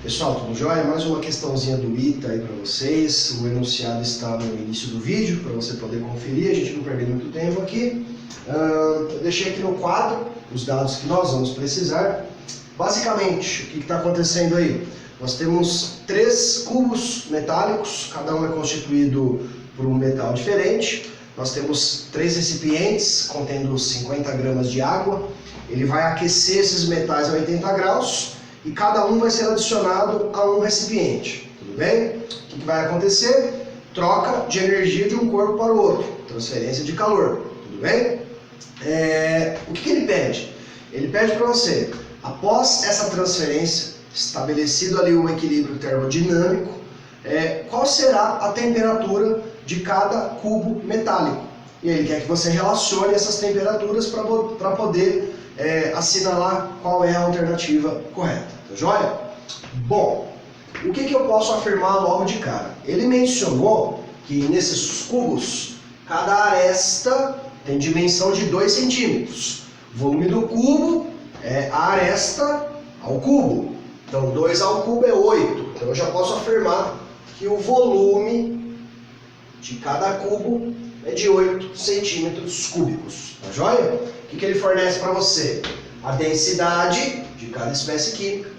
Pessoal, tudo jóia? Mais uma questãozinha do ITA aí para vocês. O enunciado está no início do vídeo para você poder conferir, a gente não perder muito tempo aqui. Eu deixei aqui no quadro os dados que nós vamos precisar. Basicamente, o que está acontecendo aí? Nós temos 3 cubos metálicos, cada um é constituído por um metal diferente. Nós temos 3 recipientes contendo 50 gramas de água. Ele vai aquecer esses metais a 80 graus e cada um vai ser adicionado a um recipiente. Tudo bem? O que vai acontecer? Troca de energia de um corpo para o outro. Transferência de calor. Tudo bem? O que ele pede? Ele pede para você, após essa transferência, estabelecido ali um equilíbrio termodinâmico, qual será a temperatura de cada cubo metálico. E ele quer que você relacione essas temperaturas para poder assinalar qual é a alternativa correta. Tá joia? Bom, o que eu posso afirmar logo de cara? Ele mencionou que nesses cubos, cada aresta tem dimensão de 2 centímetros. O volume do cubo é a aresta ao cubo. Então 2 ao cubo é 8. Então eu já posso afirmar que o volume de cada cubo é de 8 centímetros cúbicos. Tá joia? O que ele fornece para você? A densidade de cada espécie química,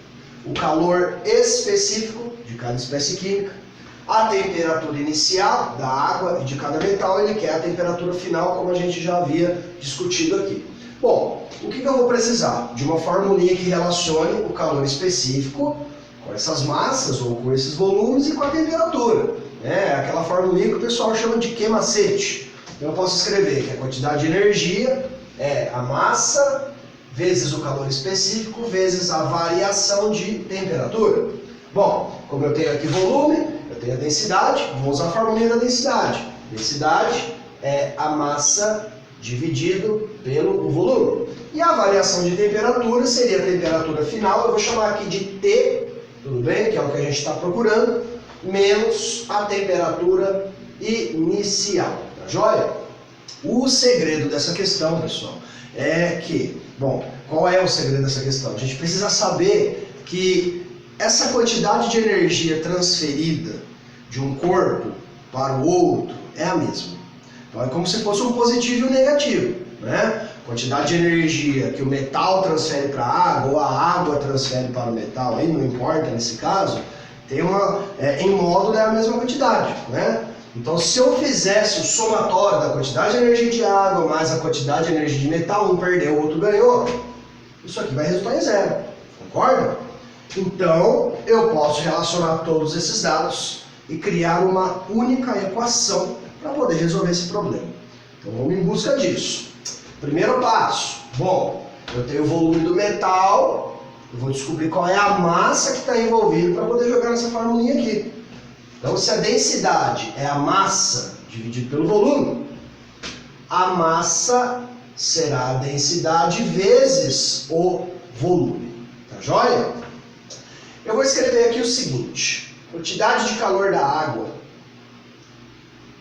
o calor específico de cada espécie química, a temperatura inicial da água e de cada metal. Ele quer a temperatura final, como a gente já havia discutido aqui. Bom, o que eu vou precisar? De uma formulinha que relacione o calor específico com essas massas ou com esses volumes e com a temperatura. Aquela formulinha que o pessoal chama de Q-macete. Então eu posso escrever que a quantidade de energia é a massa vezes o calor específico vezes a variação de temperatura. Bom, como eu tenho aqui volume, eu tenho a densidade, vou usar a formulinha da densidade. Densidade é a massa dividido pelo volume. E a variação de temperatura seria a temperatura final, eu vou chamar aqui de T, tudo bem? Que é o que a gente está procurando, menos a temperatura inicial, tá joia? O segredo dessa questão, pessoal, é que, bom, qual é o segredo dessa questão? A gente precisa saber que essa quantidade de energia transferida de um corpo para o outro é a mesma. Então é como se fosse um positivo e um negativo, né? Quantidade de energia que o metal transfere para a água ou a água transfere para o metal, aí não importa nesse caso, tem em módulo é a mesma quantidade, né? Então se eu fizesse o somatório da quantidade de energia de água mais a quantidade de energia de metal, um perdeu, o outro ganhou, isso aqui vai resultar em 0, concorda? Então eu posso relacionar todos esses dados e criar uma única equação para poder resolver esse problema. Então vamos em busca disso. Primeiro passo, bom, eu tenho o volume do metal, eu vou descobrir qual é a massa que está envolvida para poder jogar nessa formulinha aqui. Então se a densidade é a massa dividido pelo volume, a massa será a densidade vezes o volume. Tá joia? Eu vou escrever aqui o seguinte, quantidade de calor da água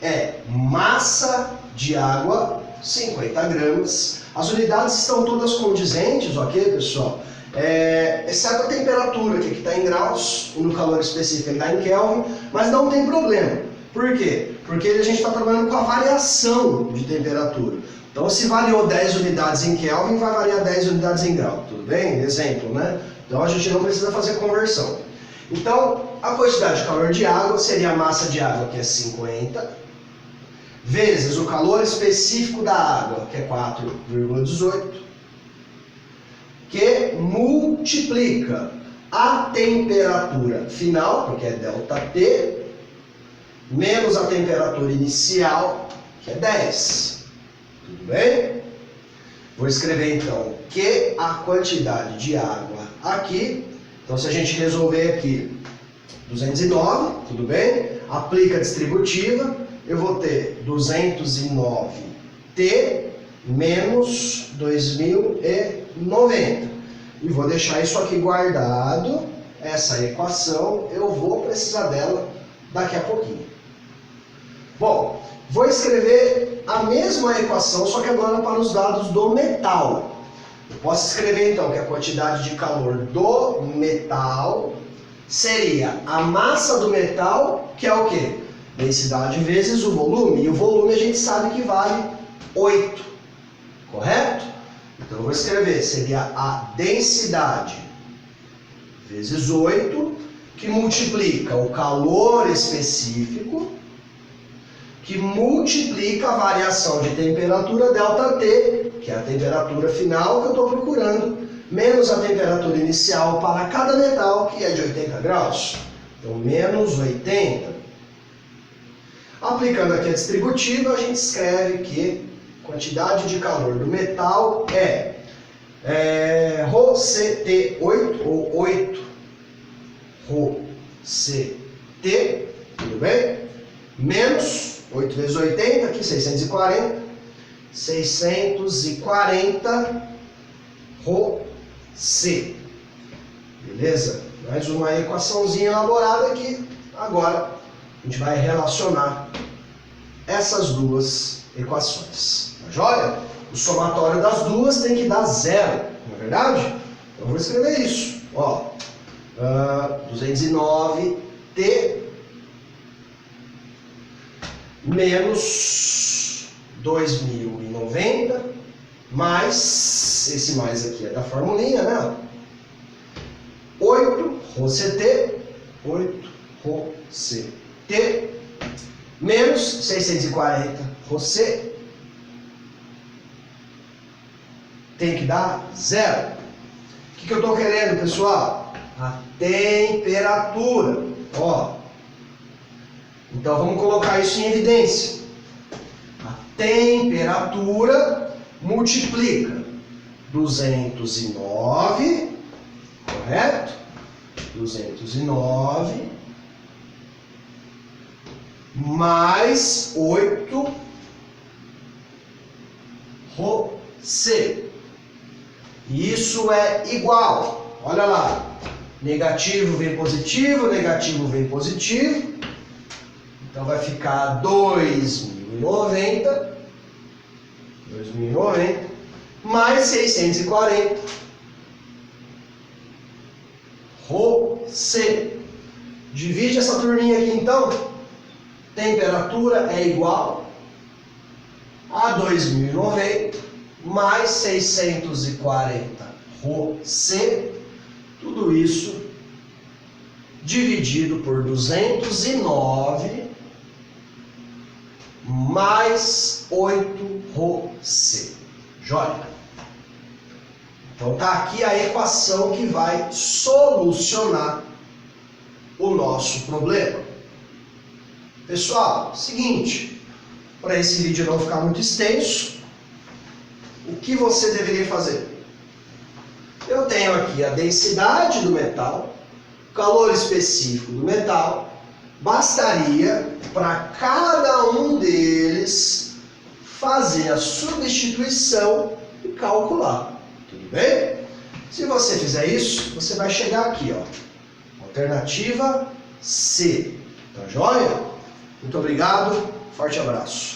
é massa de água, 50 gramas. As unidades estão todas condizentes, ok, pessoal? Exceto a temperatura, que aqui está em graus, e no calor específico ele está em Kelvin, mas não tem problema. Por quê? Porque a gente está trabalhando com a variação de temperatura. Então, se variou 10 unidades em Kelvin, vai variar 10 unidades em grau, tudo bem? Exemplo, né? Então, a gente não precisa fazer conversão. Então, a quantidade de calor de água seria a massa de água, que é 50, vezes o calor específico da água, que é 4,18, que multiplica a temperatura final, porque é ΔT, menos a temperatura inicial, que é 10. Tudo bem? Vou escrever então que a quantidade de água aqui, então se a gente resolver aqui 209, tudo bem? Aplica a distributiva, eu vou ter 209T menos 2090. E vou deixar isso aqui guardado, essa equação, eu vou precisar dela daqui a pouquinho. Bom, vou escrever a mesma equação, só que agora para os dados do metal. Eu posso escrever então que a quantidade de calor do metal seria a massa do metal, que é o quê? Densidade vezes o volume. E o volume a gente sabe que vale 8, correto? Então eu vou escrever, seria a densidade vezes 8, que multiplica o calor específico, que multiplica a variação de temperatura ΔT, que é a temperatura final que eu estou procurando, menos a temperatura inicial para cada metal, que é de 80 graus. Então, menos 80. Aplicando aqui a distributiva, a gente escreve que a quantidade de calor do metal é ρCT8, ou 8 ρCT, tudo bem? Menos 8 vezes 80, aqui 640, 640 ρC. Beleza? Mais uma equaçãozinha elaborada aqui. Agora, a gente vai relacionar essas duas equações. Tá joia? O somatório das duas tem que dar 0, não é verdade? Então, eu vou escrever isso. Ó, 209T menos 2090 mais, esse mais aqui é da formulinha, né? 8 ρCT, 8 ρCT menos 640 ρC, tem que dar 0. O que eu estou querendo, pessoal? A temperatura. Ó, então vamos colocar isso em evidência. A temperatura multiplica 209, correto? 209 mais 8 ρC. Isso é igual. Olha lá. Negativo vem positivo, negativo vem positivo. Então vai ficar 2090 mais 640 ρC. Divide essa turminha aqui então. Temperatura é igual a 2090 mais 640 ρC. Tudo isso dividido por 209 mais 8 ρC. Joia? Então tá aqui a equação que vai solucionar o nosso problema. Pessoal, seguinte, para esse vídeo não ficar muito extenso, o que você deveria fazer? Eu tenho aqui a densidade do metal, calor específico do metal. Bastaria para cada um deles fazer a substituição e calcular. Tudo bem? Se você fizer isso, você vai chegar aqui, ó. Alternativa C. Tá joia? Muito obrigado, forte abraço.